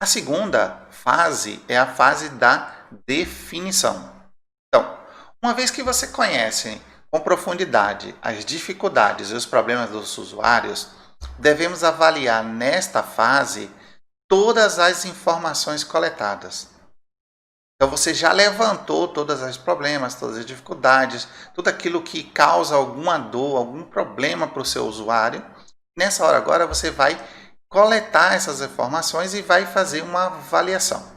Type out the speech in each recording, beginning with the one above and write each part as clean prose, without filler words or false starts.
A segunda fase é a fase da definição. Então, uma vez que você conhece com profundidade as dificuldades e os problemas dos usuários, devemos avaliar nesta fase todas as informações coletadas. Então você já levantou todos os problemas, todas as dificuldades, tudo aquilo que causa alguma dor, algum problema para o seu usuário. Nessa hora agora você vai coletar essas informações e vai fazer uma avaliação.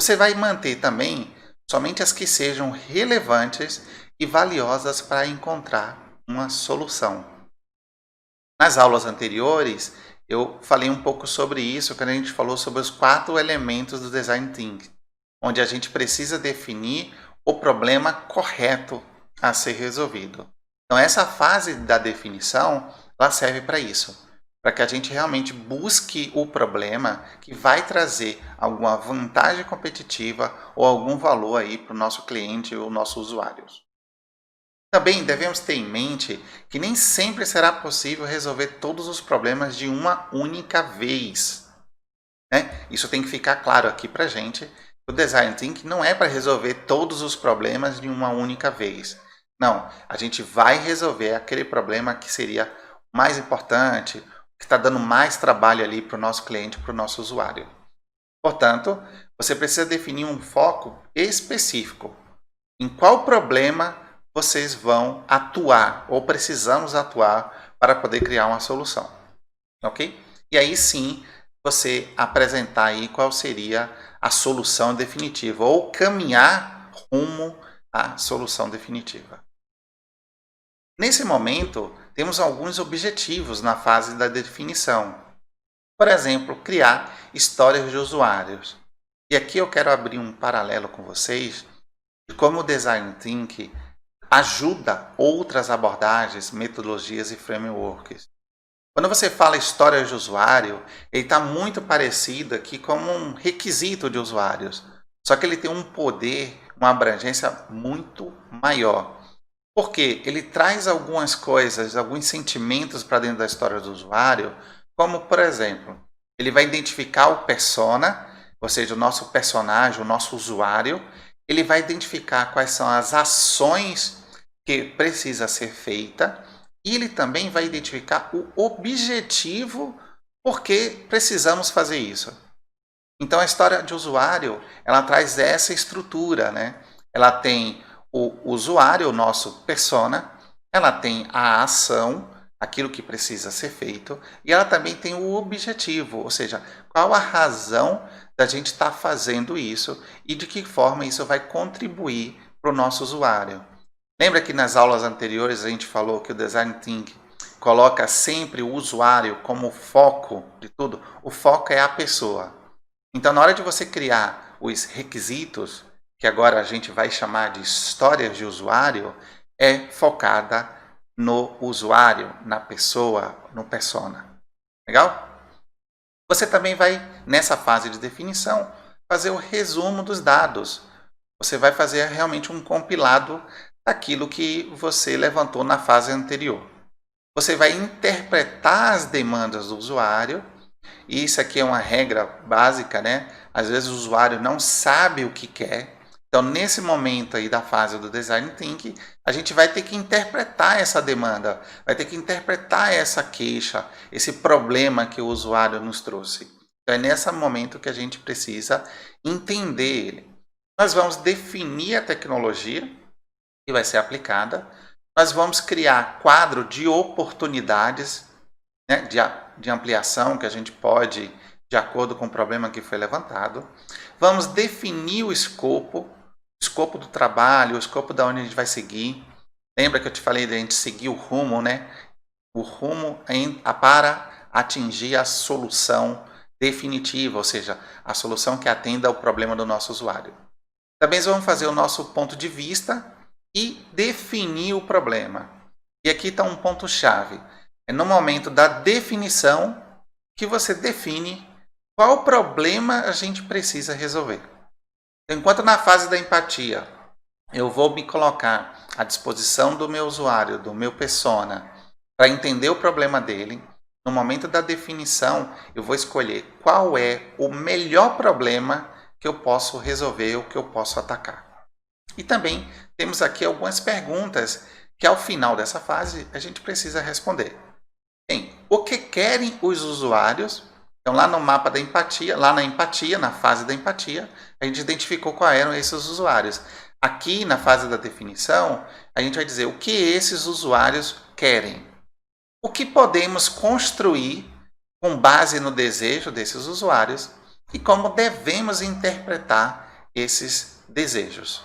Você vai manter também somente as que sejam relevantes e valiosas para encontrar uma solução. Nas aulas anteriores, eu falei um pouco sobre isso, quando a gente falou sobre os 4 elementos do Design Thinking, onde a gente precisa definir o problema correto a ser resolvido. Então, essa fase da definição, ela serve para isso, para que a gente realmente busque o problema que vai trazer alguma vantagem competitiva ou algum valor aí para o nosso cliente ou nosso usuário. Também devemos ter em mente que nem sempre será possível resolver todos os problemas de uma única vez, né? Isso tem que ficar claro aqui para a gente. O Design Thinking não é para resolver todos os problemas de uma única vez. Não, a gente vai resolver aquele problema que seria mais importante, que está dando mais trabalho ali para o nosso cliente, para o nosso usuário. Portanto, você precisa definir um foco específico. Em qual problema vocês vão atuar ou precisamos atuar para poder criar uma solução, ok? E aí sim, você apresentar aí qual seria a solução definitiva ou caminhar rumo à solução definitiva. Nesse momento, temos alguns objetivos na fase da definição. Por exemplo, criar histórias de usuários. E aqui eu quero abrir um paralelo com vocês de como o Design Thinking ajuda outras abordagens, metodologias e frameworks. Quando você fala história de usuário, ele está muito parecido aqui como um requisito de usuários, só que ele tem um poder, uma abrangência muito maior. Porque ele traz algumas coisas, alguns sentimentos para dentro da história do usuário, como, por exemplo, ele vai identificar o persona, ou seja, o nosso personagem, o nosso usuário, ele vai identificar quais são as ações que precisa ser feita e ele também vai identificar o objetivo por que precisamos fazer isso. Então, a história de usuário, ela traz essa estrutura, né? Ela tem o usuário, o nosso persona, ela tem a ação, aquilo que precisa ser feito, e ela também tem o objetivo, ou seja, qual a razão da gente estar fazendo isso e de que forma isso vai contribuir para o nosso usuário. Lembra que nas aulas anteriores a gente falou que o Design Thinking coloca sempre o usuário como foco de tudo? O foco é a pessoa. Então, na hora de você criar os requisitos, que agora a gente vai chamar de histórias de usuário, é focada no usuário, na pessoa, no persona. Legal? Você também vai, nessa fase de definição, fazer o resumo dos dados. Você vai fazer realmente um compilado daquilo que você levantou na fase anterior. Você vai interpretar as demandas do usuário, e isso aqui é uma regra básica, né? Às vezes o usuário não sabe o que quer. Então, nesse momento aí da fase do Design Thinking, a gente vai ter que interpretar essa demanda, vai ter que interpretar essa queixa, esse problema que o usuário nos trouxe. Então, é nesse momento que a gente precisa entender ele. Nós vamos definir a tecnologia que vai ser aplicada, nós vamos criar quadro de oportunidades, né, de ampliação que a gente pode, de acordo com o problema que foi levantado. Vamos definir o escopo do trabalho, o escopo da onde a gente vai seguir. Lembra que eu te falei de a gente seguir o rumo, né? O rumo para atingir a solução definitiva, ou seja, a solução que atenda ao problema do nosso usuário. Também vamos fazer o nosso ponto de vista e definir o problema. E aqui está um ponto-chave. É no momento da definição que você define qual problema a gente precisa resolver. Enquanto na fase da empatia, eu vou me colocar à disposição do meu usuário, do meu persona, para entender o problema dele, no momento da definição, eu vou escolher qual é o melhor problema que eu posso resolver ou que eu posso atacar. E também temos aqui algumas perguntas que ao final dessa fase a gente precisa responder. Bem, o que querem os usuários? Então, lá no mapa da empatia, lá na empatia, na fase da empatia, a gente identificou quais eram esses usuários. Aqui, na fase da definição, a gente vai dizer o que esses usuários querem. O que podemos construir com base no desejo desses usuários e como devemos interpretar esses desejos.